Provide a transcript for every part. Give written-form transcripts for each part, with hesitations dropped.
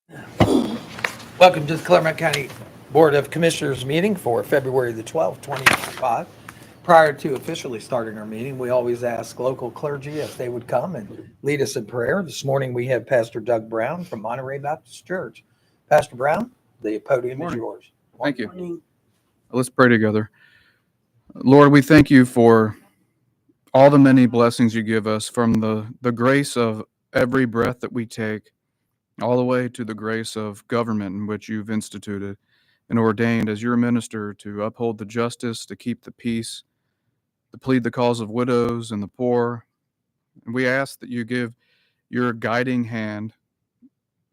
Welcome to the Clermont County Board of Commissioners meeting for February the 12th, 2025. Prior to officially starting our meeting, we always ask local clergy if they would come and lead us in prayer. This morning we have Pastor Doug Brown from Monterey Baptist Church. Pastor Brown, the podium is yours. Thank you. Let's pray together. Lord, we thank you for all the many blessings you give us, from the grace of every breath that we take, all the way to the grace of government in which you've instituted and ordained as your minister to uphold the justice, to keep the peace, to plead the cause of widows and the poor. And we ask that you give your guiding hand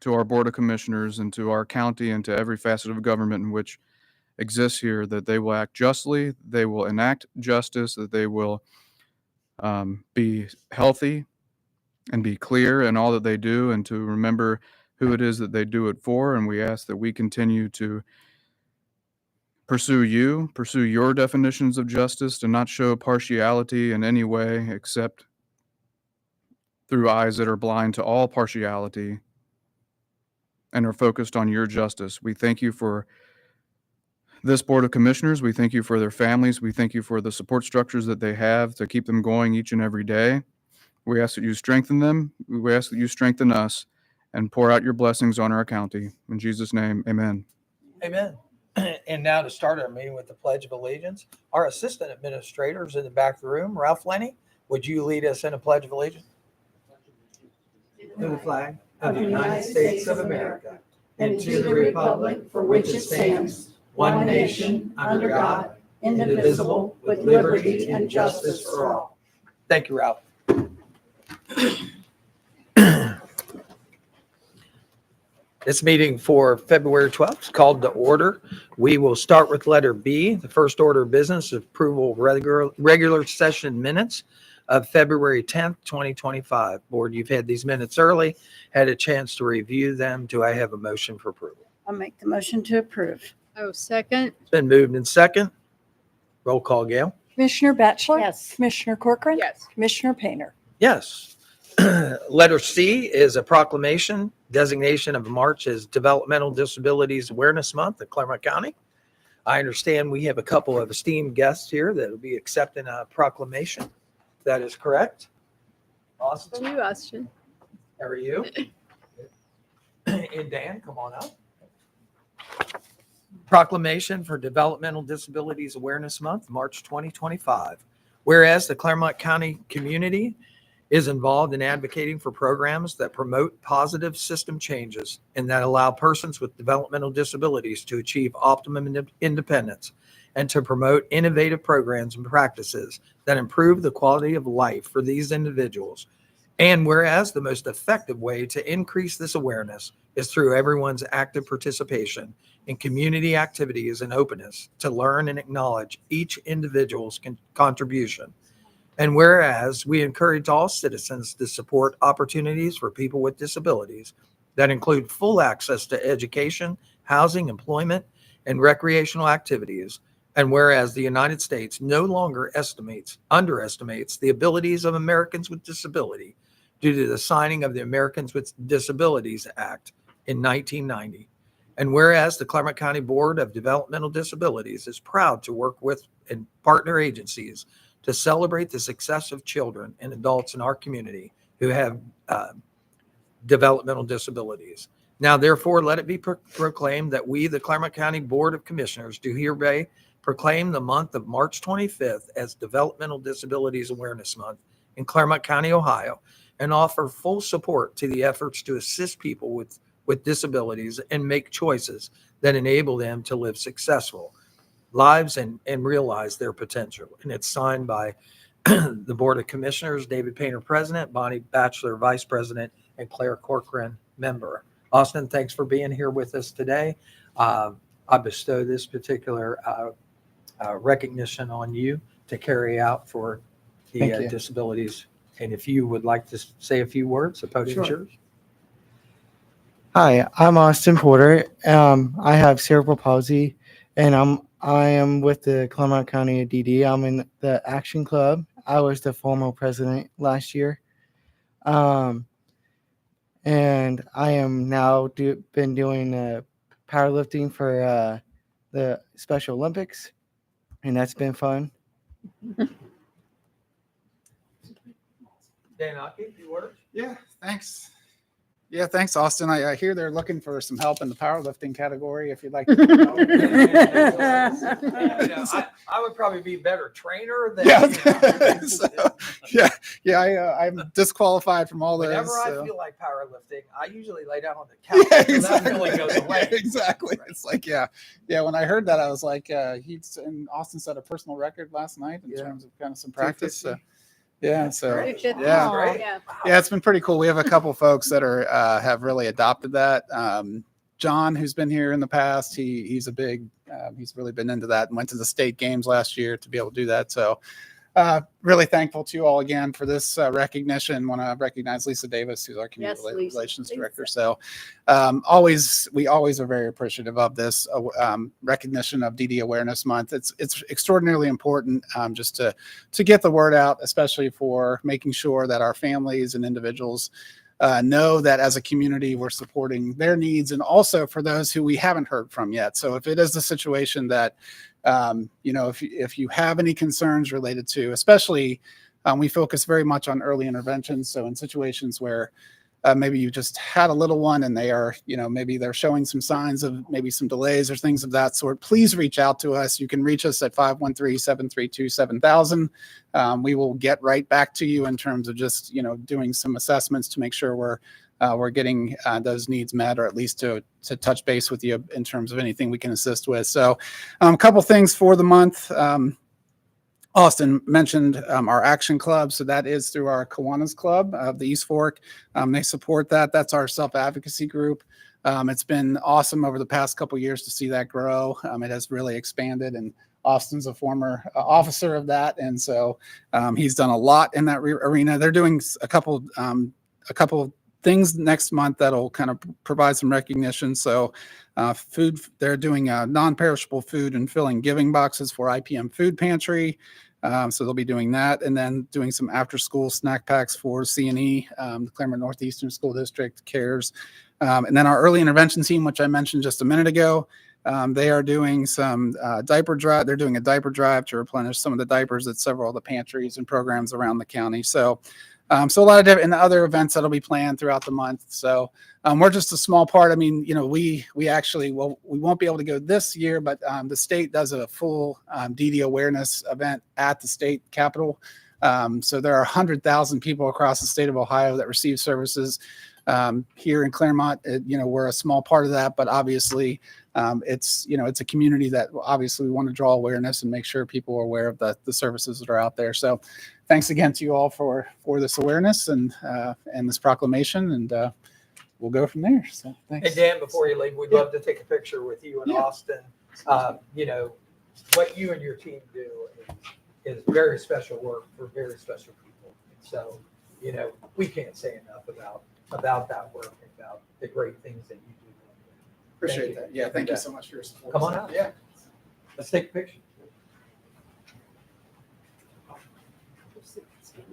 to our Board of Commissioners and to our county and to every facet of government in which exists here, that they will act justly, they will enact justice, that they will be healthy and be clear in all that they do, and to remember who it is that they do it for. And we ask that we continue to pursue your definitions of justice, to not show partiality in any way except through eyes that are blind to all partiality and are focused on your justice. We thank you for this Board of Commissioners. We thank you for their families. We thank you for the support structures that they have to keep them going each and every day. We ask that you strengthen them. We ask that you strengthen us and pour out your blessings on our county. In Jesus' name, amen. Amen. And now to start our meeting with the Pledge of Allegiance, our assistant administrators in the back of the room, Ralph Lenny, would you lead us in a Pledge of Allegiance? To the flag of the United States of America and to the republic for which it stands, one nation, under God, indivisible, with liberty and justice for all. Thank you, Ralph. This meeting for February 12th is called to order. We will start with letter B. The first order of business is approval of regular session minutes of February 10th, 2025. Board, you've had these minutes early, had a chance to review them. Do I have a motion for approval? I'll make the motion to approve. Oh, second. It's been moved in second. Roll call, Gail. Commissioner Batchelor? Yes. Commissioner Corcoran? Yes. Commissioner Painter? Yes. Letter C is a proclamation, designation of March as Developmental Disabilities Awareness Month in Clermont County. I understand we have a couple of esteemed guests here that will be accepting a proclamation. That is correct. Austin, You, Austin. how are you? And Dan, come on up. Proclamation for Developmental Disabilities Awareness Month, March 2025. Whereas the Clermont County community is involved in advocating for programs that promote positive system changes and that allow persons with developmental disabilities to achieve optimum independence, and to promote innovative programs and practices that improve the quality of life for these individuals. And whereas the most effective way to increase this awareness is through everyone's active participation in community activities and openness to learn and acknowledge each individual's contribution. And whereas we encourage all citizens to support opportunities for people with disabilities that include full access to education, housing, employment, and recreational activities. And whereas the United States no longer underestimates the abilities of Americans with disability due to the signing of the Americans with Disabilities Act in 1990. And whereas the Clermont County Board of Developmental Disabilities is proud to work with and partner agencies to celebrate the success of children and adults in our community who have developmental disabilities. Now, therefore, let it be proclaimed that we, the Clermont County Board of Commissioners, do hereby proclaim the month of March 25th as Developmental Disabilities Awareness Month in Clermont County, Ohio, and offer full support to the efforts to assist people with disabilities and make choices that enable them to live successful lives and realize their potential. And it's signed by the Board of Commissioners, David Painter, President, Bonnie Batchelor, Vice President, and Claire Corcoran, Member. Austin, thanks for being here with us today. I bestow this particular recognition on you to carry out for the disabilities. And if you would like to say a few words, the podium's yours. Hi, I'm Austin Porter. I have cerebral palsy, and I am with the Clermont County DD. I'm in the Action Club. I was the former president last year. and I am now been doing powerlifting for the Special Olympics, and that's been fun. Dan, I'll keep you words. Yeah, thanks. Yeah, thanks, Austin. I hear they're looking for some help in the powerlifting category. If you'd like to help. I would probably be a better trainer than. Yeah. I'm disqualified from all this. Whenever so. I feel like powerlifting, I usually lay down on the couch. Yeah, So that exactly. really goes away. Exactly. It's like, yeah. When I heard that, I was like, and Austin set a personal record last night in terms of kind of some practice. So, yeah. So, Great. yeah. Great. Yeah, it's been pretty cool. We have a couple folks that are have really adopted that. John, who's been here in the past, he's a big, he's really been into that and went to the state games last year to be able to do that. So really thankful to you all again for this recognition. Want to recognize Lisa Davis, who's our community relations director. So we always are very appreciative of this recognition of DD Awareness Month. It's extraordinarily important just to get the word out, especially for making sure that our families and individuals know that as a community we're supporting their needs, and also for those who we haven't heard from yet. So if it is the situation that if you have any concerns related to, especially we focus very much on early interventions. So in situations where maybe you just had a little one and they are, maybe they're showing some signs of maybe some delays or things of that sort, please reach out to us. You can reach us at 513-732-7000. We will get right back to you in terms of just, doing some assessments to make sure we're getting those needs met, or at least to touch base with you in terms of anything we can assist with. So a couple things for the month. Austin mentioned our Action Club. So that is through our Kiwanis Club of the East Fork. They support that. That's our self-advocacy group. It's been awesome over the past couple of years to see that grow. It has really expanded, and Austin's a former officer of that. And so he's done a lot in that arena. They're doing a couple things next month that'll kind of provide some recognition. So food, they're doing non-perishable food and filling giving boxes for IPM Food Pantry. So they'll be doing that, and then doing some after-school snack packs for C&E, the Clermont Northeastern School District, CARES. And then our early intervention team, which I mentioned just a minute ago, they are doing some diaper drive. They're doing a diaper drive to replenish some of the diapers at several of the pantries and programs around the county. So a lot of different other events that'll be planned throughout the month. So we're just a small part. I mean, we actually we won't be able to go this year, but the state does a full DD awareness event at the state capitol. So there are 100,000 people across the state of Ohio that receive services here in Clermont. We're a small part of that, but obviously it's a community that obviously we want to draw awareness and make sure people are aware of the services that are out there. So thanks again to you all for this awareness and this proclamation, and we'll go from there. So thanks. Hey, Dan, before you leave, we'd love to take a picture with you in Austin. What you and your team do is very special work for very special people. So, we can't say enough about that work and about the great things that you do. Appreciate that. Yeah, thank you so much for your support. Come on out. Yeah. Let's take a picture.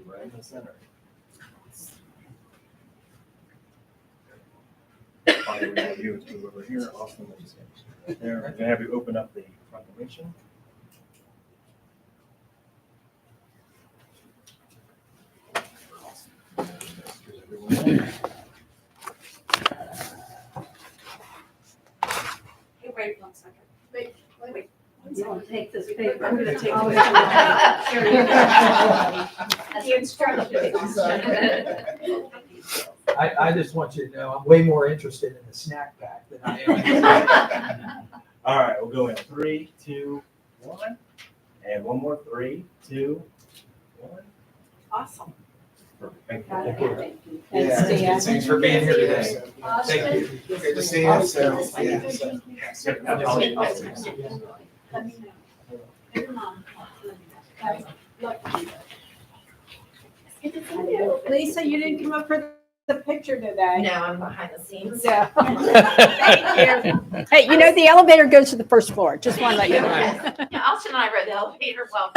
Right in the center. Probably have you two over here, Austin. There, I'm gonna have you open up the proclamation. Hey, wait 1 second. Wait. You want to take this paper? I'm gonna take Oh, this. That's the instructions. I just want you to know I'm way more interested in the snack pack than I am. All right, we'll go in 3, 2, 1, and one more. 3, 2, 1. Awesome. Perfect. Thank Got it. you. Thank you. Yeah. Thanks, Dan. Thanks for being here today. Thank you. Good to see you. So, yeah. Yep, apologies. Let me know. Your mom. Okay. Look. Lisa, you didn't come up for the picture today. No, I'm behind the scenes. So. Thank you. Hey, the elevator goes to the first floor. Just want to let you know. Yeah, Austin and I rode the elevator well.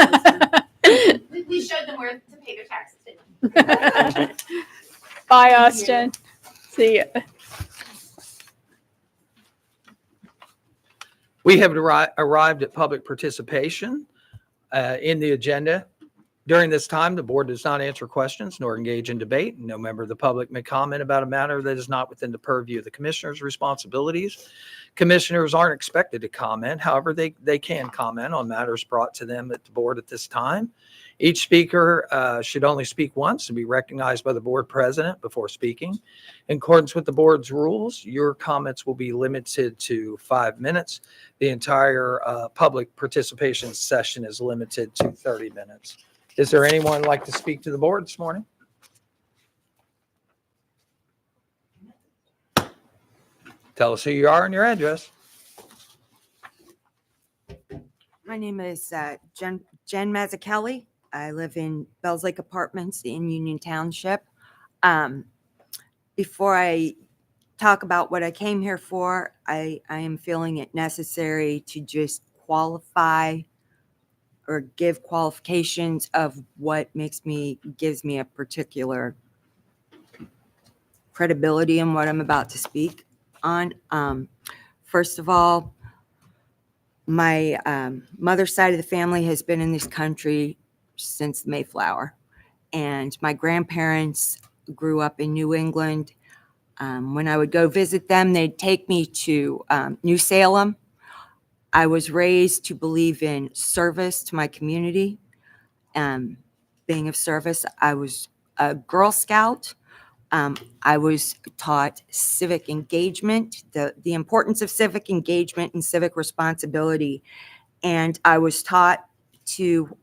We showed them where to pay their taxes. Didn't we? Bye, Austin. See ya. We have arrived at public participation in the agenda. During this time, the board does not answer questions nor engage in debate. No member of the public may comment about a matter that is not within the purview of the commissioner's responsibilities. Commissioners aren't expected to comment. However, they can comment on matters brought to them at the board at this time. Each speaker should only speak once and be recognized by the board president before speaking. In accordance with the board's rules, your comments will be limited to 5 minutes. The entire public participation session is limited to 30 minutes. Is there anyone who'd like to speak to the board this morning? Tell us who you are and your address. My name is Jen Mazzucchelli. I live in Bells Lake Apartments in Union Township. Before I talk about what I came here for, I am feeling it necessary to just qualify or give qualifications of what gives me a particular credibility in what I'm about to speak on. First of all, my mother's side of the family has been in this country since the Mayflower, and my grandparents grew up in New England. When I would go visit them, they'd take me to New Salem. I was raised to believe in service to my community, being of service. I was a Girl Scout. I was taught civic engagement, the importance of civic engagement and civic responsibility. And I was taught to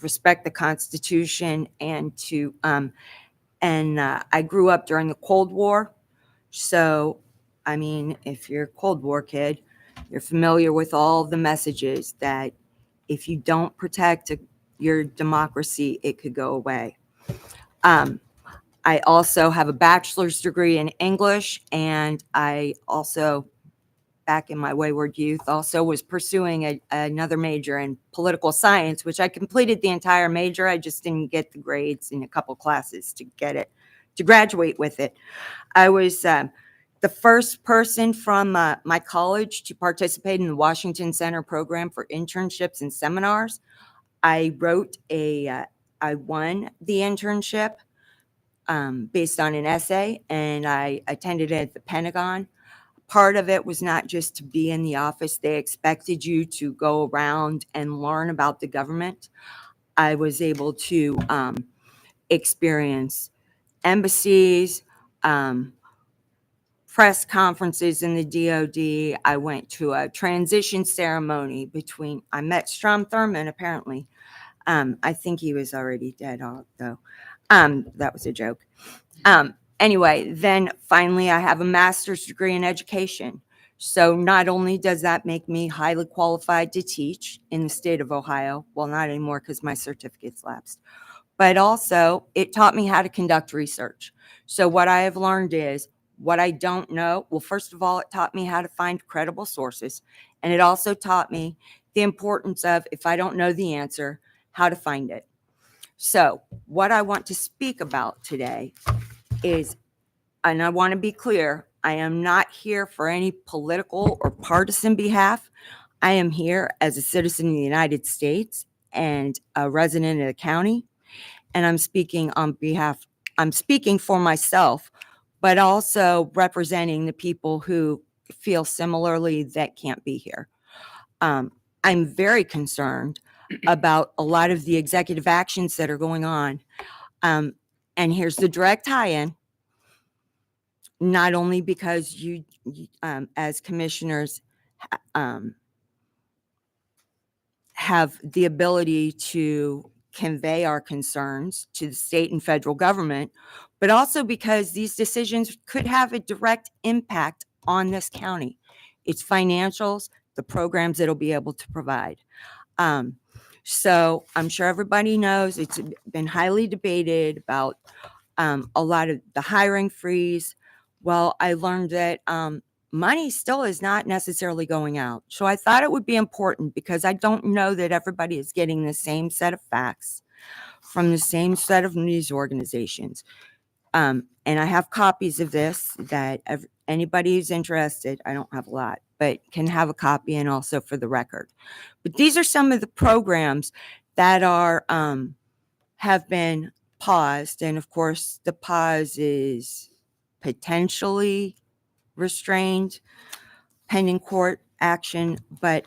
respect the Constitution and to, I grew up during the Cold War. So, I mean, if you're a Cold War kid, you're familiar with all the messages that if you don't protect your democracy, it could go away. I also have a bachelor's degree in English, and I also, back in my wayward youth, also was pursuing another major in political science, which I completed the entire major. I just didn't get the grades in a couple classes to graduate with it. I was the first person from my college to participate in the Washington Center program for internships and seminars. I won the internship based on an essay, and I attended it at the Pentagon. Part of it was not just to be in the office. They expected you to go around and learn about the government. I was able to experience embassies, press conferences in the DOD. I went to a transition ceremony I met Strom Thurmond, apparently. I think he was already dead, though. That was a joke. Anyway, then finally I have a master's degree in education. So not only does that make me highly qualified to teach in the state of Ohio, well, not anymore because my certificate's lapsed, but also it taught me how to conduct research. So what I have learned is what I don't know. Well, first of all, it taught me how to find credible sources. And it also taught me the importance of, if I don't know the answer, how to find it. So what I want to speak about today is, and I want to be clear, I am not here for any political or partisan behalf. I am here as a citizen of the United States and a resident of the county. And I'm speaking for myself, but also representing the people who feel similarly that can't be here. I'm very concerned about a lot of the executive actions that are going on. And here's the direct tie-in. Not only because you as commissioners, have the ability to convey our concerns to the state and federal government, but also because these decisions could have a direct impact on this county, its financials, the programs it'll be able to provide. So I'm sure everybody knows it's been highly debated about a lot of the hiring freeze. Well, I learned that money still is not necessarily going out. So I thought it would be important, because I don't know that everybody is getting the same set of facts from the same set of news organizations. And I have copies of this that anybody who's interested, I don't have a lot, but can have a copy and also for the record. But these are some of the programs that are, have been paused. And of course, the pause is potentially restrained pending court action. But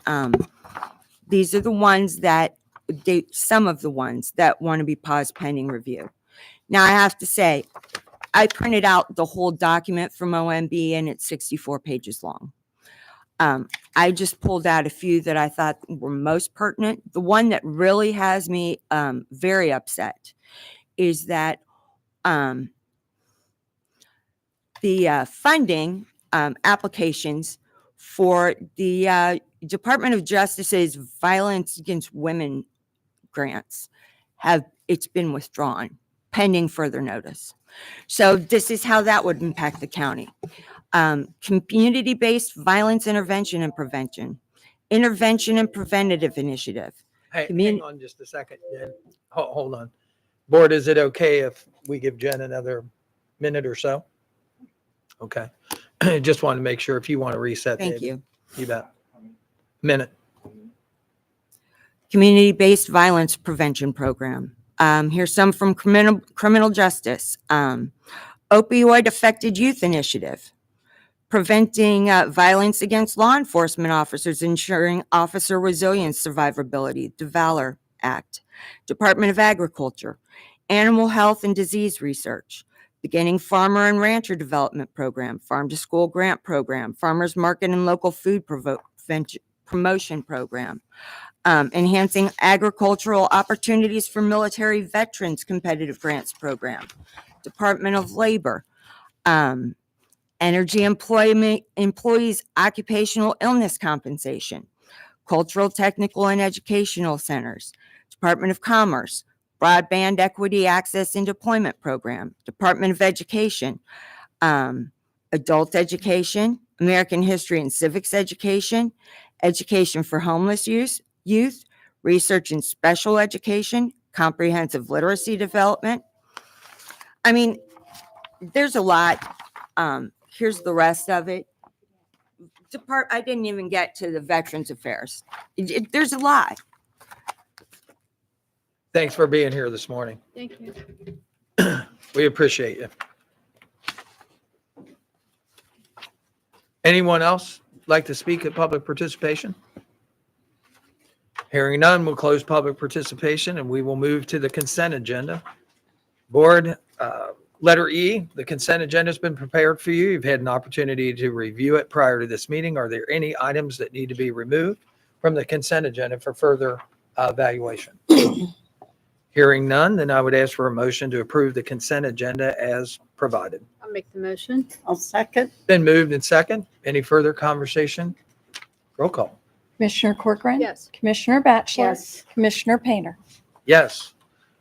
these are the ones that some of the ones that want to be paused pending review. Now, I have to say, I printed out the whole document from OMB and it's 64 pages long. I just pulled out a few that I thought were most pertinent. The one that really has me very upset is that the funding applications for the Department of Justice's Violence Against Women grants it's been withdrawn pending further notice. So this is how that would impact the county. Community-based violence intervention and prevention, intervention and preventative initiative. Hey, Communi- hang on just a second, Jen. Hold on. Board, is it okay if we give Jen another minute or so? Okay. Just want to make sure if you want to reset. Thank David. you. You bet. Minute. Community-based violence prevention program. Here's some from criminal justice. Opioid affected youth initiative. Preventing violence against law enforcement officers, ensuring officer resilience survivability, the Valor Act. Department of Agriculture, animal health and disease research, beginning farmer and rancher development program, farm to school grant program, farmers market and local food promotion program, enhancing agricultural opportunities for military veterans competitive grants program, Department of Labor, energy employees occupational illness compensation, cultural, technical, and educational centers, Department of Commerce, broadband equity access and deployment program, Department of Education, adult education, American history and civics education, education for homeless youth, research and special education, comprehensive literacy development. I mean, there's a lot. Here's the rest of it. I didn't even get to the Veterans Affairs. There's a lot. Thanks for being here this morning. Thank you. We appreciate you. Anyone else like to speak at public participation? Hearing none, we'll close public participation and we will move to the consent agenda. Board, letter E, the consent agenda has been prepared for you. You've had an opportunity to review it prior to this meeting. Are there any items that need to be removed from the consent agenda for further evaluation? Hearing none, then I would ask for a motion to approve the consent agenda as provided. I'll make the motion. I'll second. Been moved and second. Any further conversation? Roll call. Commissioner Corcoran. Yes. Commissioner Batchelor. Yes. Commissioner Painter. Yes.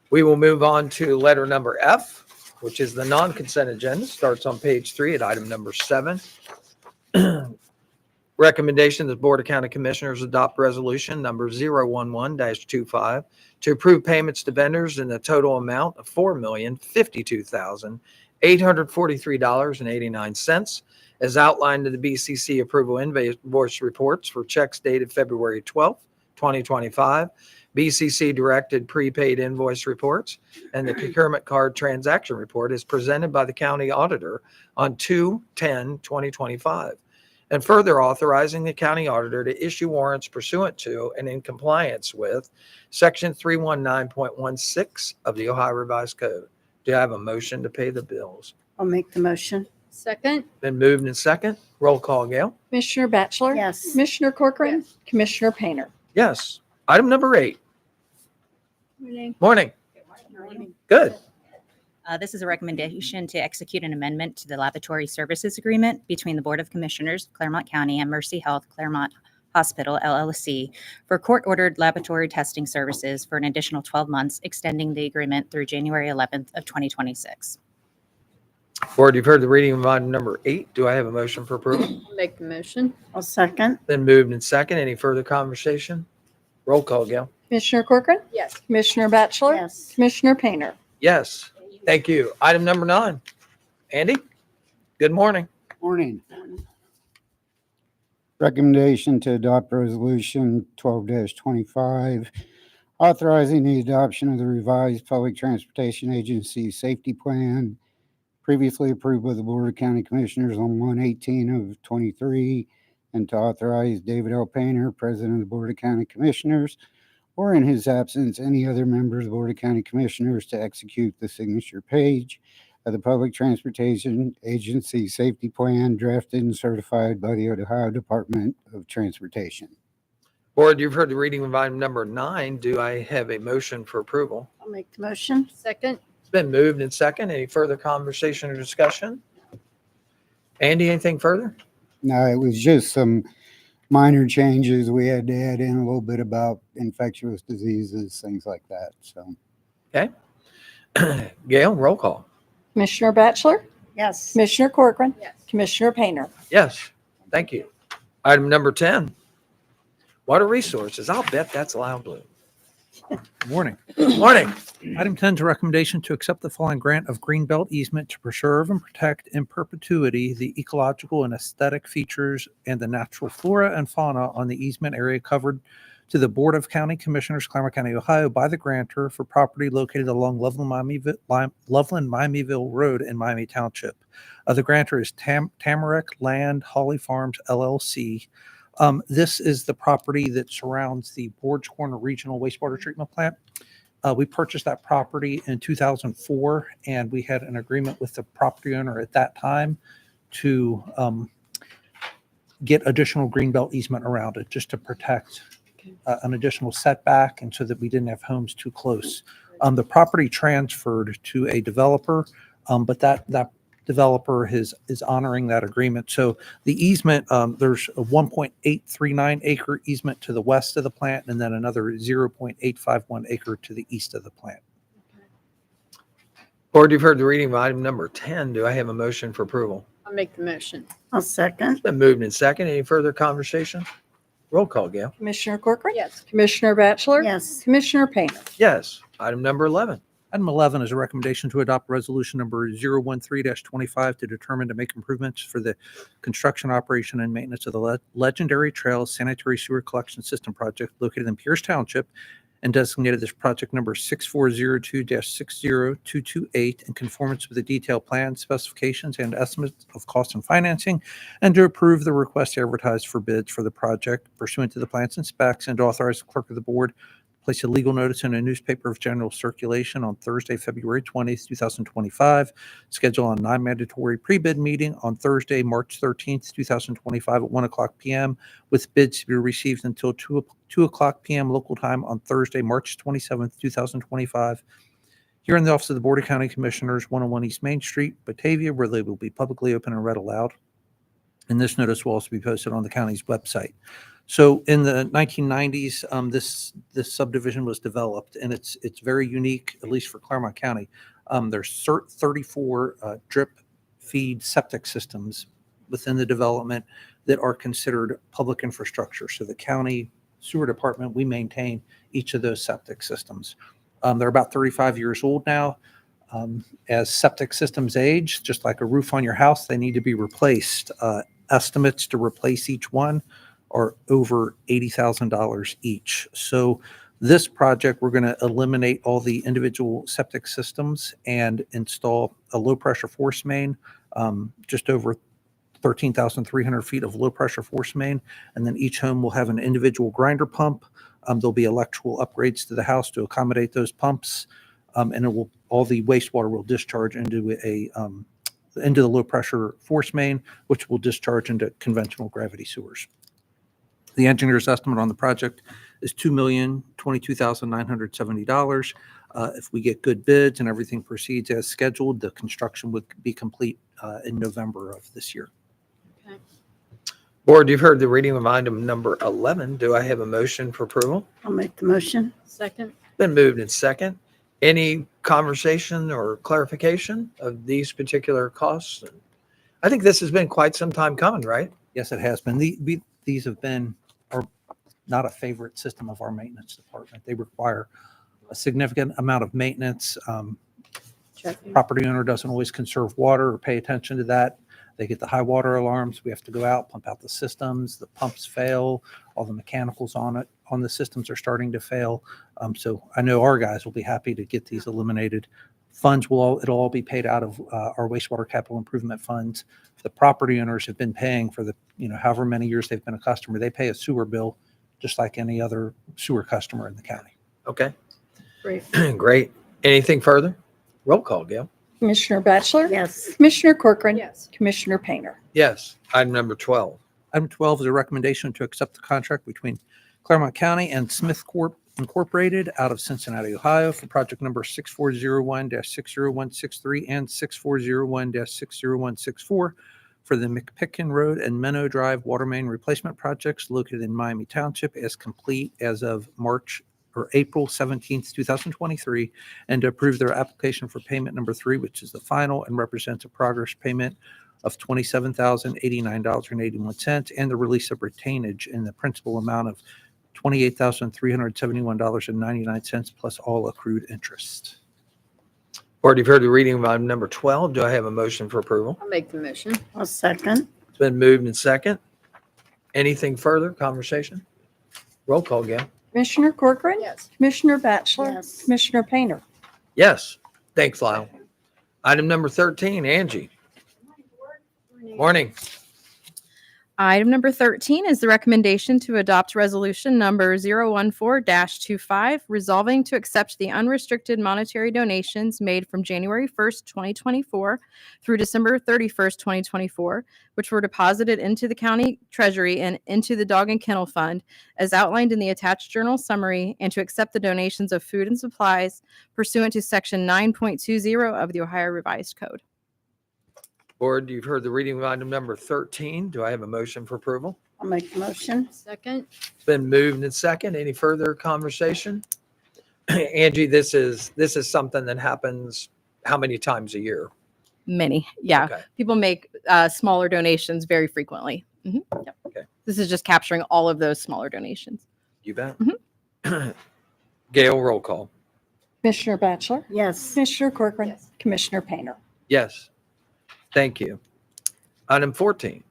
We will move on to letter number F, which is the non-consent agenda. Starts on page 3 at item number 7. Recommendation that the Board of County Commissioners adopt resolution number 011-25 to approve payments to vendors in the total amount of $4,052,843.89 as outlined in the BCC approval invoice reports for checks dated February 12th, 2025, BCC directed prepaid invoice reports, and the procurement card transaction report is presented by the county auditor on 2/10/2025. And further authorizing the county auditor to issue warrants pursuant to and in compliance with section 319.16 of the Ohio Revised Code. Do I have a motion to pay the bills? I'll make the motion. Second. Been moved and second. Roll call, Gail. Commissioner Batchelor. Yes. Commissioner Corcoran. Yes. Commissioner Painter. Yes. Item number 8. Morning. Morning. Good. This is a recommendation to execute an amendment to the laboratory services agreement between the Board of Commissioners, Clermont County, and Mercy Health Clermont Hospital, LLC, for court-ordered laboratory testing services for an additional 12 months, extending the agreement through January 11th of 2026. Board, you've heard the reading of item number 8. Do I have a motion for approval? I'll make the motion. I'll second. Been moved and second. Any further conversation? Roll call, Gail. Commissioner Corcoran. Yes. Commissioner Batchelor. Yes. Commissioner Painter. Yes. Thank you. Item number 9. Andy, good morning. Morning. Recommendation to adopt resolution 12-25, authorizing the adoption of the revised Public Transportation Agency Safety Plan, previously approved by the Board of County Commissioners on 1/18/23, and to authorize David L. Painter, President of the Board of County Commissioners, or in his absence, any other member of the Board of County Commissioners to execute the signature page of the Public Transportation Agency Safety Plan drafted and certified by the Ohio Department of Transportation. Board, you've heard the reading of item number 9. Do I have a motion for approval? I'll make the motion. Second. It's been moved and second. Any further conversation or discussion? Andy, anything further? No, it was just some minor changes. We had to add in a little bit about infectious diseases, things like that. So Gail, roll call. Commissioner Batchelor, Yes. Commissioner Corcoran, Yes. Commissioner Painter. Yes, thank you. Item number 10, water resources. I'll bet that's loud blue. Morning. Morning. Item 10 is a recommendation to accept the following grant of greenbelt easement to preserve and protect in perpetuity the ecological and aesthetic features and the natural flora and fauna on the easement area covered to the Board of County Commissioners, Clermont County, Ohio, by the grantor for property located along Loveland-Miamiville Road in Miami Township. The grantor is Tamarack Land Holly Farms, LLC. This is the property that surrounds the Boards Corner Regional Wastewater Treatment Plant. We purchased that property in 2004, and we had an agreement with the property owner at that time to get additional greenbelt easement around it, just to protect an additional setback and so that we didn't have homes too close. The property transferred to a developer, but that developer is honoring that agreement. So the easement, there's a 1.839 acre easement to the west of the plant, and then another 0.851 acre to the east of the plant. Board, you've heard the reading of item number 10. Do I have a motion for approval? I'll make the motion. I'll second. It's been moved and second. Any further conversation? Roll call, Gail. Commissioner Corcoran, Yes. Commissioner Batchelor, Yes. Commissioner Painter. Yes. Item number 11. Item 11 is a recommendation to adopt resolution number 013-25 to determine to make improvements for the construction, operation, and maintenance of the Legendary Trails Sanitary Sewer Collection System project located in Pierce Township and designated this project number 6402-60228 in conformance with the detailed plan, specifications, and estimates of cost and financing, and to approve the request advertised for bids for the project pursuant to the plans and specs, and to authorize the clerk of the board place a legal notice in a newspaper of general circulation on Thursday, February 20th, 2025. Schedule a non-mandatory pre-bid meeting on Thursday, March 13th, 2025 at 1:00 p.m. with bids to be received until 2:00 p.m. local time on Thursday, March 27th, 2025. Here in the office of the Board of County Commissioners, 101 East Main Street, Batavia, where they will be publicly open and read aloud. And this notice will also be posted on the county's website. So in the 1990s, this subdivision was developed, and it's very unique, at least for Clermont County. There's 34 drip feed septic systems within the development that are considered public infrastructure. So the county sewer department, we maintain each of those septic systems. They're about 35 years old now. As septic systems age, just like a roof on your house, they need to be replaced. Estimates to replace each one are over $80,000 each. So this project, we're going to eliminate all the individual septic systems and install a low pressure force main, just over 13,300 feet of low pressure force main. And then each home will have an individual grinder pump. There'll be electrical upgrades to the house to accommodate those pumps. And all the wastewater will discharge into the low pressure force main, which will discharge into conventional gravity sewers. The engineer's estimate on the project is $2,022,970. If we get good bids and everything proceeds as scheduled, the construction would be complete in November of this year. Okay. Board, you've heard the reading of item number 11. Do I have a motion for approval? I'll make the motion. Second. Been moved in second. Any conversation or clarification of these particular costs? I think this has been quite some time coming, right? Yes, it has been. These have been not a favorite system of our maintenance department. They require a significant amount of maintenance. property owner doesn't always conserve water or pay attention to that. They get the high water alarms. We have to go out, pump out the systems. The pumps fail. All the mechanicals on the systems are starting to fail. So I know our guys will be happy to get these eliminated. It'll all be paid out of our wastewater capital improvement funds. The property owners have been paying for however many years they've been a customer. They pay a sewer bill just like any other sewer customer in the county. Okay, Great. great. Anything further? Roll call, Gail. Commissioner Batchelor? Yes. Commissioner Corcoran? Yes. Commissioner Painter? Yes. Item number 12. Item 12 is a recommendation to accept the contract between Clermont County and Smith Corp. Incorporated out of Cincinnati, Ohio for project number 6401-60163 and 6401-60164 for the McPicken Road and Menno Drive water main replacement projects located in Miami Township as complete as of April 17th, 2023, and to approve their application for payment number 3, which is the final and represents a progress payment of $27,089.81 and the release of retainage in the principal amount of $28,371.99 plus all accrued interest. Board, you've heard the reading of item number 12. Do I have a motion for approval? I'll make the motion. I'll second. It's been moved and second. Anything further? Conversation? Roll call, Gail. Commissioner Corcoran? Yes. Commissioner Batchelor? Yes. Commissioner Painter? Yes. Thanks, Lyle. Item number 13, Angie. Morning. Item number 13 is the recommendation to adopt resolution number 014-25, resolving to accept the unrestricted monetary donations made from January 1st, 2024 through December 31st, 2024, which were deposited into the county treasury and into the Dog and Kennel Fund as outlined in the attached journal summary, and to accept the donations of food and supplies pursuant to section 9.20 of the Ohio Revised Code. Board, you've heard the reading of item number 13. Do I have a motion for approval? I'll make the motion. Second. It's been moved and second. Any further conversation? Angie, this is something that happens how many times a year? Many. Yeah. Okay. People make smaller donations very frequently. Mhm. Yep. Okay. This is just capturing all of those smaller donations. You bet. Gail, roll call. Commissioner Batchelor? Yes. Commissioner Corcoran? Yes. Commissioner Painter? Yes. Thank you. Item 14.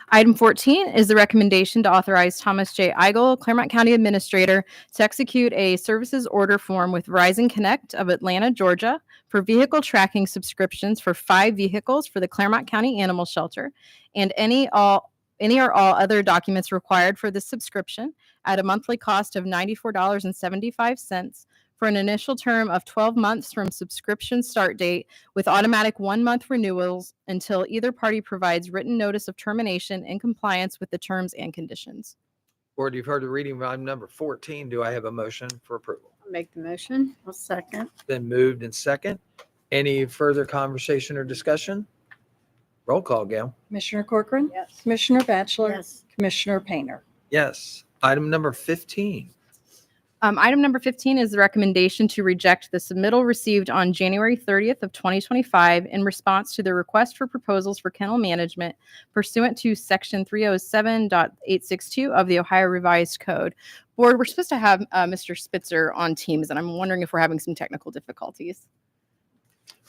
Item 14 is the recommendation to authorize Thomas J. Eigel, Clermont County Administrator, to execute a services order form with Verizon Connect of Atlanta, Georgia, for vehicle tracking subscriptions for 5 vehicles for the Clermont County Animal Shelter, and any or all other documents required for this subscription at a monthly cost of $94.75 for an initial term of 12 months from subscription start date, with automatic 1-month renewals until either party provides written notice of termination in compliance with the terms and conditions. Board, you've heard the reading of item number 14. Do I have a motion for approval? I'll make the motion. I'll second. Been moved and second. Any further conversation or discussion? Roll call, Gail. Commissioner Corcoran? Yes. Commissioner Batchelor? Yes. Commissioner Painter? Yes. Item number 15. Item number 15 is the recommendation to reject the submittal received on January 30th of 2025 in response to the request for proposals for kennel management pursuant to section 307.862 of the Ohio Revised Code. Board, we're supposed to have Mr. Spitzer on Teams, and I'm wondering if we're having some technical difficulties.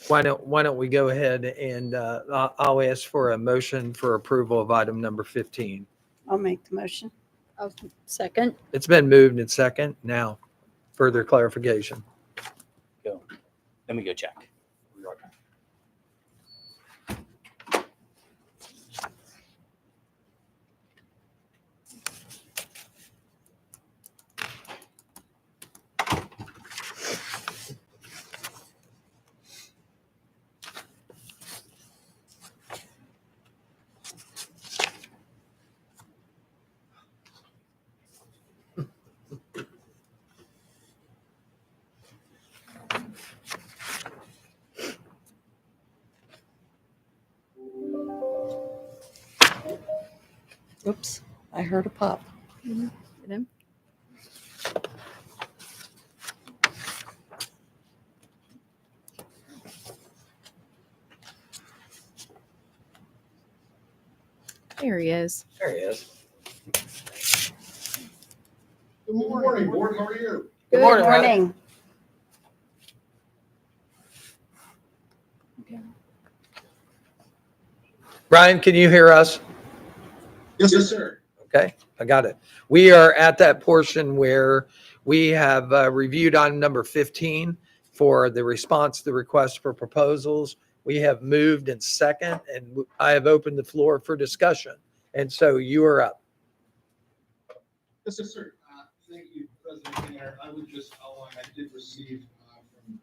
Why don't we go ahead and I'll ask for a motion for approval of item number 15. I'll make the motion. I'll second. It's been moved and second. Now, further clarification. Go. Let me go check. We'll be right back. Oops, I heard a pop. There he is. There he is. Good morning, board. How are you? Good morning, Riley. Brian, can you hear us? Yes, sir. Okay, I got it. We are at that portion where we have reviewed item number 15 for the response to the request for proposals. We have moved in second, and I have opened the floor for discussion. And so you are up. Yes, sir. Thank you, President Mayor. I would just outline, I did receive from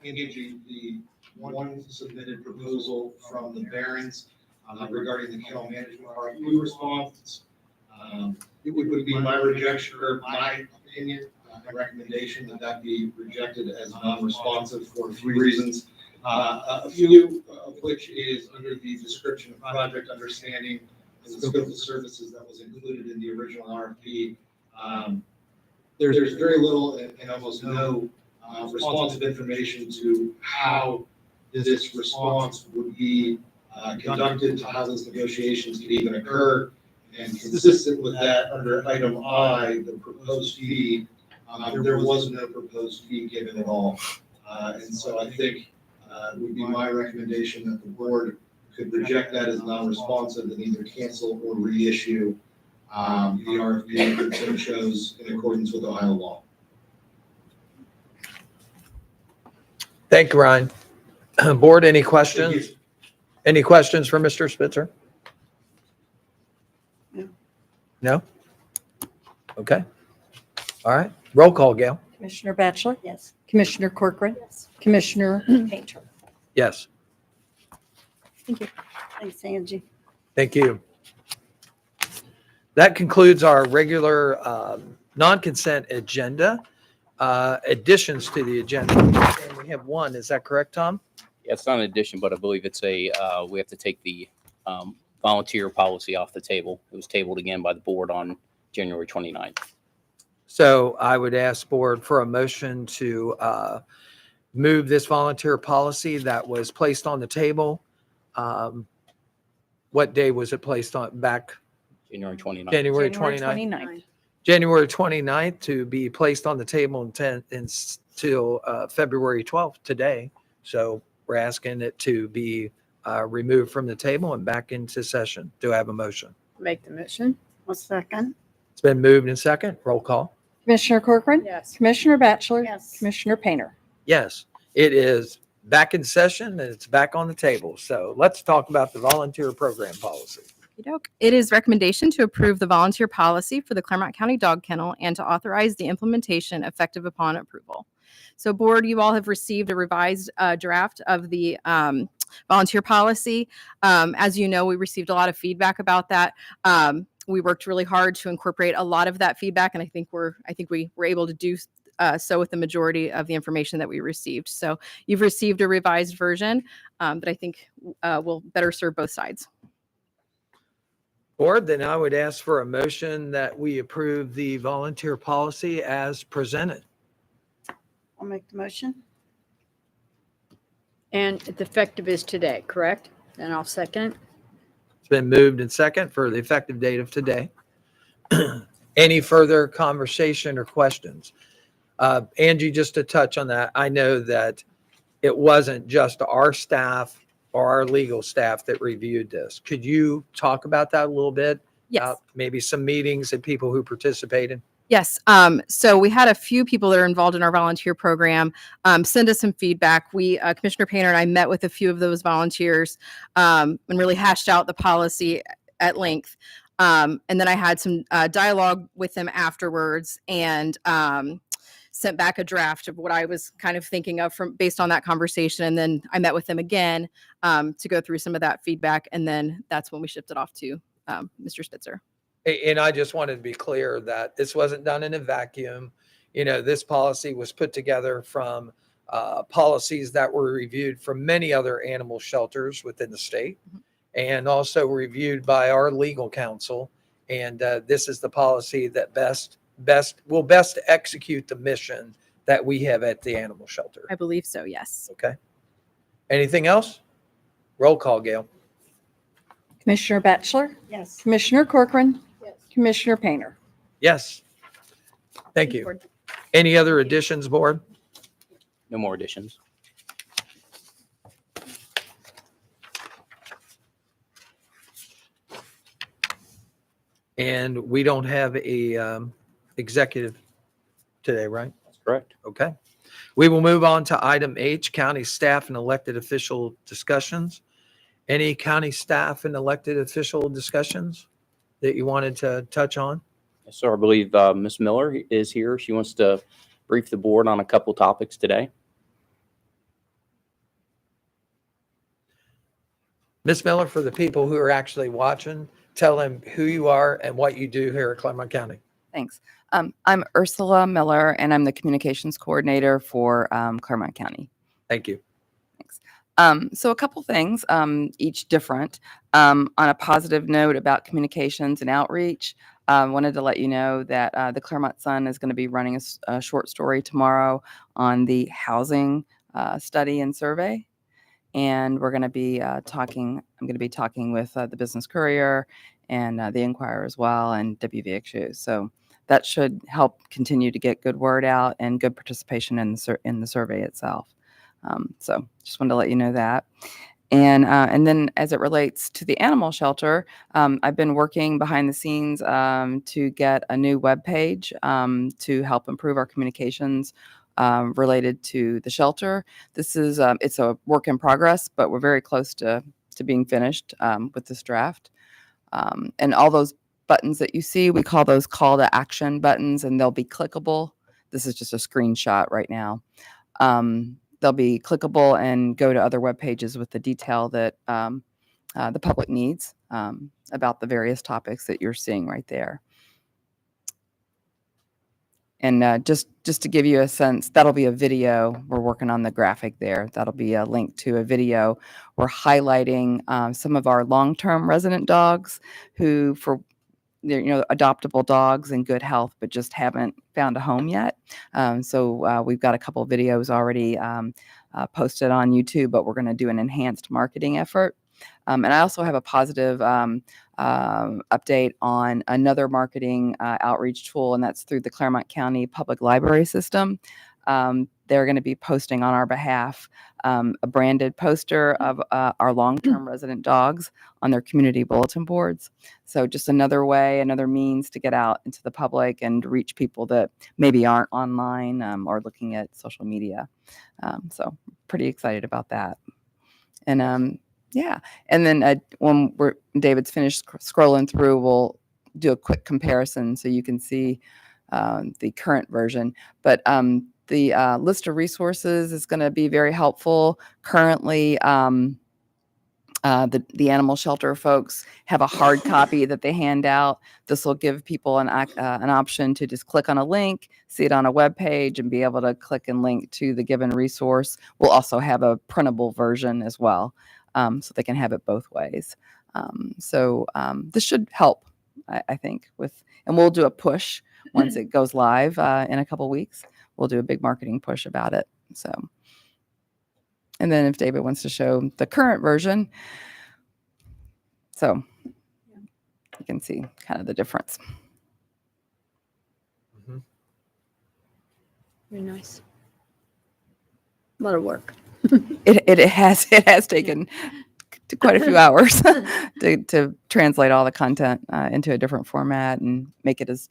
Angie the one submitted proposal from the Barons regarding the kennel management RFP response. It would be my rejection or my opinion and recommendation that that be rejected as non-responsive for 3 reasons. A few of which is under the description of project understanding and the scope of the services that was included in the original RFP. There's very little and almost no responsive information to how this response would be conducted, to how those negotiations could even occur. And consistent with that, under item I, the proposed fee, there was no proposed fee given at all. And so I think it would be my recommendation that the board could reject that as non-responsive and either cancel or reissue the RFP that so chose in accordance with Ohio law. Thank you, Ryan. Board, any questions? Any questions for Mr. Spitzer? No? Okay. All right. Roll call, Gail. Commissioner Batchelor? Yes. Commissioner Corcoran? Yes. Commissioner Painter? Yes. Thank you. Thanks, Angie. Thank you. That concludes our regular non-consent agenda. Additions to the agenda. And we have one. Is that correct, Tom? Yeah, it's not an addition, but I believe it's we have to take the volunteer policy off the table. It was tabled again by the board on January 29th. So I would ask board for a motion to move this volunteer policy that was placed on the table. What day was it placed on back? January 29th. January 29th. January 29th to be placed on the table until February 12th today. So we're asking it to be removed from the table and back into session. Do I have a motion? Make the motion. One second. It's been moved in second. Roll call. Commissioner Corcoran? Yes. Commissioner Batchelor? Yes. Commissioner Painter? Yes, it is back in session and it's back on the table. So let's talk about the volunteer program policy. It is recommendation to approve the volunteer policy for the Clermont County Dog Kennel and to authorize the implementation effective upon approval. So board, you all have received a revised draft of the volunteer policy. As you know, we received a lot of feedback about that. We worked really hard to incorporate a lot of that feedback, and I think we were able to do so with the majority of the information that we received. So you've received a revised version that I think will better serve both sides. Board, then I would ask for a motion that we approve the volunteer policy as presented. I'll make the motion. And the effective is today, correct? And I'll second. It's been moved in second for the effective date of today. Any further conversation or questions? Angie, just to touch on that, I know that it wasn't just our staff or our legal staff that reviewed this. Could you talk about that a little bit? Yes. Maybe some meetings and people who participated? Yes. So we had a few people that are involved in our volunteer program send us some feedback. Commissioner Painter and I met with a few of those volunteers and really hashed out the policy at length. And then I had some dialogue with them afterwards and sent back a draft of what I was kind of thinking of based on that conversation. And then I met with them again to go through some of that feedback. And then that's when we shipped it off to Mr. Spitzer. And I just wanted to be clear that this wasn't done in a vacuum. You know, this policy was put together from policies that were reviewed from many other animal shelters within the state and also reviewed by our legal counsel. And this is the policy that will best execute the mission that we have at the animal shelter. I believe so, yes. Okay. Anything else? Roll call, Gail. Commissioner Batchelor? Yes. Commissioner Corcoran? Yes. Commissioner Painter? Yes. Thank you. Any other additions, board? No more additions. And we don't have a executive today, right? That's correct. Okay. We will move on to item H, county staff and elected official discussions. Any county staff and elected official discussions that you wanted to touch on? Yes, sir. I believe Ms. Miller is here. She wants to brief the board on a couple topics today. Ms. Miller, for the people who are actually watching, tell them who you are and what you do here at Clermont County. Thanks. I'm Ursula Miller, and I'm the communications coordinator for Clermont County. Thank you. Thanks. So a couple things, each different. On a positive note about communications and outreach, wanted to let you know that the Clermont Sun is going to be running a short story tomorrow on the housing study and survey. And we're going to be talking, I'm going to be talking with the Business Courier and the Inquirer as well, and WVXU. So that should help continue to get good word out and good participation in the survey itself. So just wanted to let you know that. And then as it relates to the animal shelter, I've been working behind the scenes to get a new webpage to help improve our communications related to the shelter. This is it's a work in progress, but we're very close to being finished with this draft. And all those buttons that you see, we call those call to action buttons, and they'll be clickable. This is just a screenshot right now. They'll be clickable and go to other web pages with the detail that the public needs about the various topics that you're seeing right there. And just to give you a sense, that'll be a video. We're working on the graphic there. That'll be a link to a video. We're highlighting some of our long-term resident dogs who, for adoptable dogs in good health, but just haven't found a home yet. So we've got a couple of videos already posted on YouTube, but we're going to do an enhanced marketing effort. And I also have a positive update on another marketing outreach tool, and that's through the Clermont County Public Library System. They're going to be posting on our behalf a branded poster of our long-term resident dogs on their community bulletin boards. So just another way, another means to get out into the public and reach people that maybe aren't online or looking at social media. So pretty excited about that. And yeah, and then when David's finished scrolling through, we'll do a quick comparison so you can see the current version. But the list of resources is going to be very helpful. Currently, the animal shelter folks have a hard copy that they hand out. This will give people an option to just click on a link, see it on a web page, and be able to click and link to the given resource. We'll also have a printable version as well, so they can have it both ways. So this should help, I think, and we'll do a push once it goes live in a couple weeks. We'll do a big marketing push about it. So, and then if David wants to show the current version, so you can see kind of the difference. Very nice. A lot of work. It has taken quite a few hours to translate all the content into a different format and make it as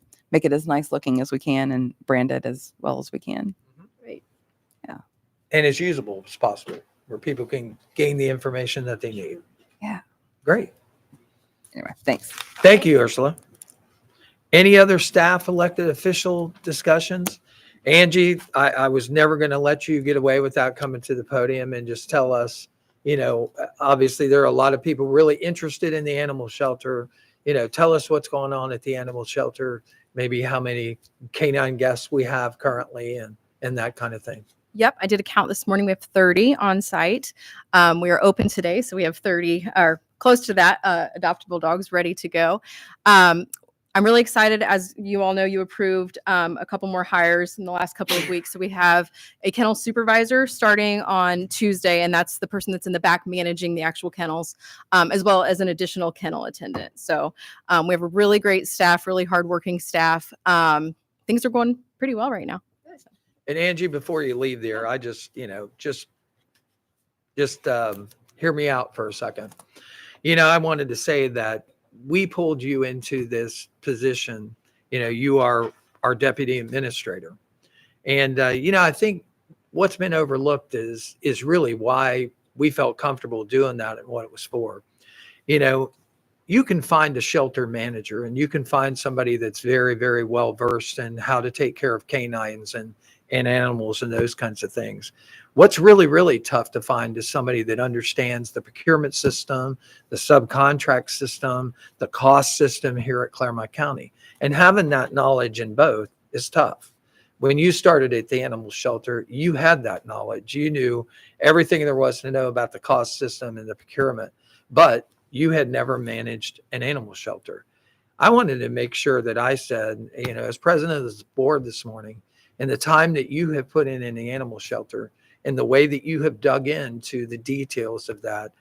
nice looking as we can and brand it as well as we can. Great. Yeah. And as usable as possible, where people can gain the information that they need. Yeah. Great. Anyway, thanks. Thank you, Ursula. Any other staff elected official discussions? Angie, I was never going to let you get away without coming to the podium and just tell us, obviously there are a lot of people really interested in the animal shelter. Tell us what's going on at the animal shelter, maybe how many canine guests we have currently and that kind of thing. Yep, I did a count this morning. We have 30 on site. We are open today, so we have 30 or close to that adoptable dogs ready to go. I'm really excited. As you all know, you approved a couple more hires in the last couple of weeks. So we have a kennel supervisor starting on Tuesday, and that's the person that's in the back managing the actual kennels, as well as an additional kennel attendant. So we have a really great staff, really hardworking staff. Things are going pretty well right now. And Angie, before you leave there, I just hear me out for a second. I wanted to say that we pulled you into this position. You are our deputy administrator. And, I think what's been overlooked is really why we felt comfortable doing that and what it was for. You can find a shelter manager and you can find somebody that's very, very well versed in how to take care of canines and animals and those kinds of things. What's really, really tough to find is somebody that understands the procurement system, the subcontract system, the cost system here at Clermont County. And having that knowledge in both is tough. When you started at the animal shelter, you had that knowledge. You knew everything there was to know about the cost system and the procurement, but you had never managed an animal shelter. I wanted to make sure that I said, as president of this board this morning, and the time that you have put in the animal shelter and the way that you have dug into the details of that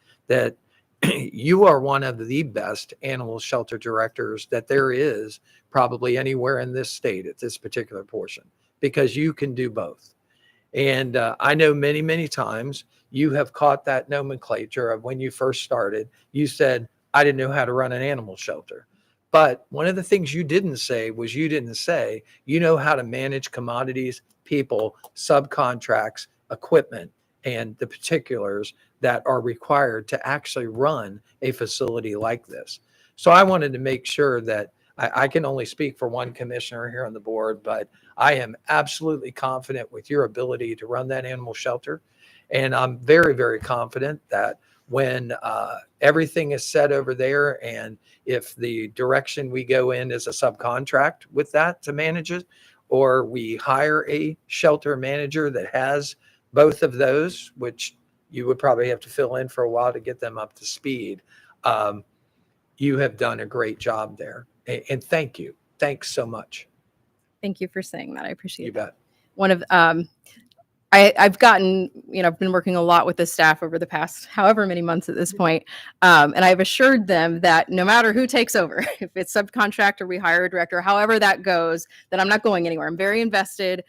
you are one of the best animal shelter directors that there is probably anywhere in this state at this particular portion, because you can do both. And I know many, many times you have caught that nomenclature of when you first started, you said, I didn't know how to run an animal shelter. But one of the things you didn't say was you know how to manage commodities, people, subcontracts, equipment, and the particulars that are required to actually run a facility like this. So I wanted to make sure that I can only speak for one commissioner here on the board, but I am absolutely confident with your ability to run that animal shelter. And I'm very, very confident that when everything is set over there, and if the direction we go in is a subcontract with that to manage it, or we hire a shelter manager that has both of those, which you would probably have to fill in for a while to get them up to speed, you have done a great job there. And thank you. Thanks so much. Thank you for saying that. I appreciate You that. bet. One of I've gotten, I've been working a lot with the staff over the past however many months at this point. And I've assured them that no matter who takes over, if it's subcontract or we hire a director, however that goes, that I'm not going anywhere. I'm very invested.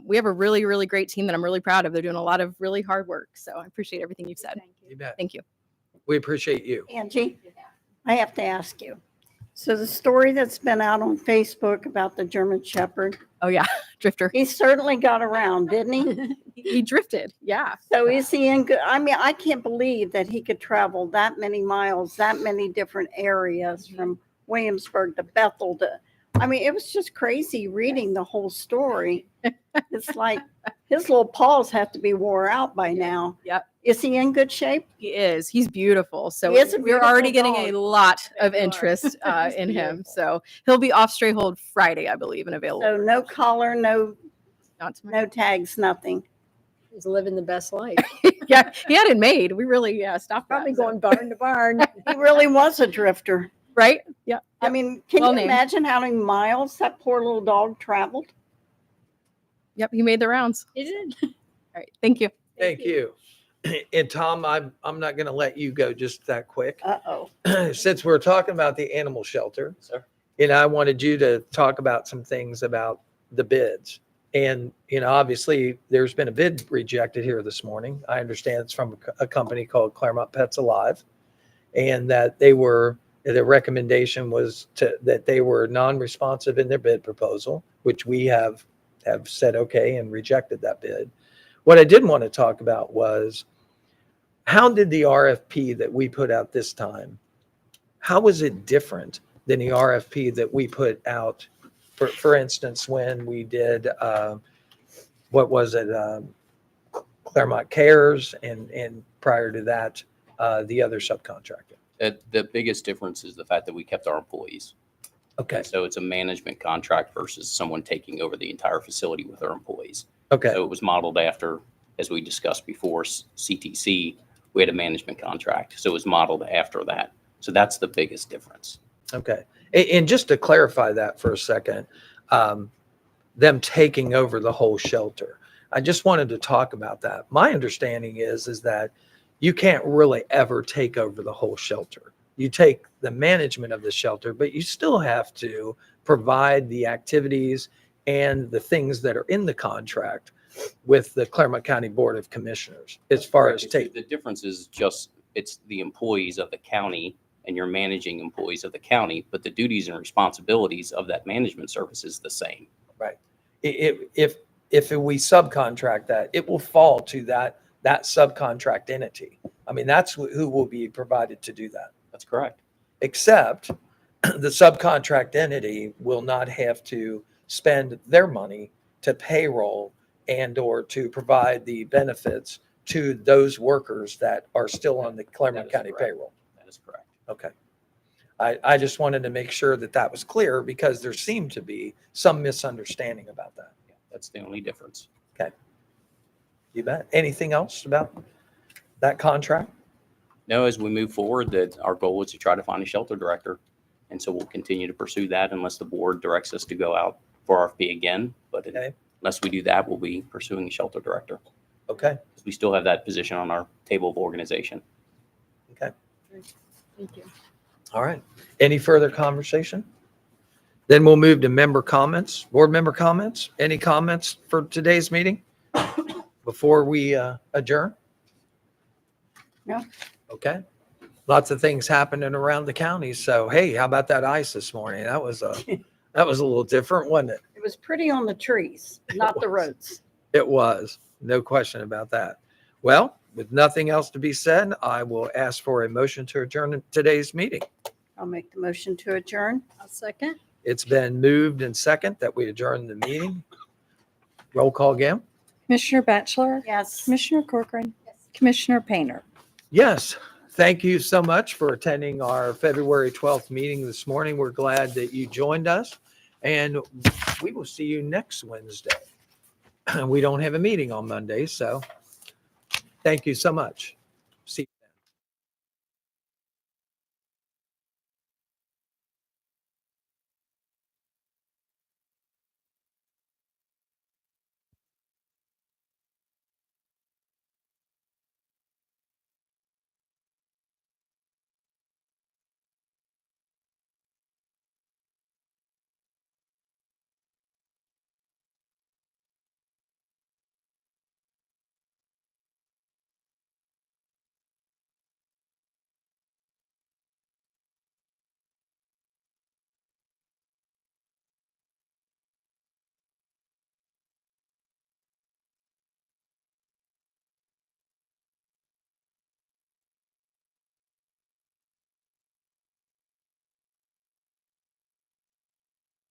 We have a really, really great team that I'm really proud of. They're doing a lot of really hard work. So I appreciate everything you've said. You bet. Thank you. We appreciate you. Angie, I have to ask you. So the story that's been out on Facebook about the German Shepherd. Oh yeah, Drifter. He certainly got around, didn't he? He drifted. Yeah. So is he in good? I mean, I can't believe that he could travel that many miles, that many different areas from Williamsburg to Bethel to. I mean, it was just crazy reading the whole story. It's like his little paws have to be wore out by now. Yep. Is he in good shape? He is. He's beautiful. So He is a we're already beautiful getting a dog. lot of interest in him. So he'll be off stray hold Friday, I believe, and available. So no collar, no no tags, nothing. He's living the best life. Yeah, he had it made. We really stopped. Probably going barn to barn. He really was a drifter. Right? Yeah. I mean, can Well you named. imagine how many miles that poor little dog traveled? Yep, he made the rounds. He did. All right. Thank you. Thank you. And Tom, I'm not going to let you go just that quick. Uh-oh. Since we're talking about the animal shelter, Sir. I wanted you to talk about some things about the bids. And, obviously there's been a bid rejected here this morning. I understand it's from a company called Clermont Pets Alive, and that the recommendation was that they were non-responsive in their bid proposal, which we have said okay and rejected that bid. What I did want to talk about was, how did the RFP that we put out this time, how was it different than the RFP that we put out, for instance, when we did, what was it, Clermont Cares, and prior to that, the other subcontractor? The biggest difference is the fact that we kept our employees. Okay. So it's a management contract versus someone taking over the entire facility with their employees. Okay. So it was modeled after, as we discussed before, CTC, we had a management contract. So it was modeled after that. So that's the biggest difference. Okay. And just to clarify that for a second, them taking over the whole shelter, I just wanted to talk about that. My understanding is that you can't really ever take over the whole shelter. You take the management of the shelter, but you still have to provide the activities and the things that are in the contract with the Clermont County Board of Commissioners, as far as The difference is just, it's the employees of the county and you're managing employees of the county, but the duties and responsibilities of that management service is the same. Right. If we subcontract that, it will fall to that subcontract entity. I mean, that's who will be provided to do that. That's correct. Except the subcontract entity will not have to spend their money to payroll and or to provide the benefits to those workers that are still on the Clermont County payroll. That is correct. Okay. I just wanted to make sure that that was clear because there seemed to be some misunderstanding about that. Yeah, that's the only difference. Okay. You bet. Anything else about that contract? No, as we move forward, that our goal is to try to find a shelter director. And so we'll continue to pursue that unless the board directs us to go out for RFP again. But Okay. unless we do that, we'll be pursuing a shelter director. Okay. We still have that position on our table of organization. Okay. Thank you. All right. Any further conversation? Then we'll move to member comments, board member comments. Any comments for today's meeting before we adjourn? No. Okay. Lots of things happening around the county. So, hey, how about that ice this morning? That was a little different, wasn't it? It was pretty on the trees, not the roads. It was. No question about that. Well, with nothing else to be said, I will ask for a motion to adjourn today's meeting. I'll make the motion to adjourn. I'll second. It's been moved and second that we adjourn the meeting. Roll call again. Commissioner Batchelor? Yes. Commissioner Corcoran? Commissioner Painter? Yes. Thank you so much for attending our February 12th meeting this morning. We're glad that you joined us, and we will see you next Wednesday. We don't have a meeting on Monday, so thank you so much. See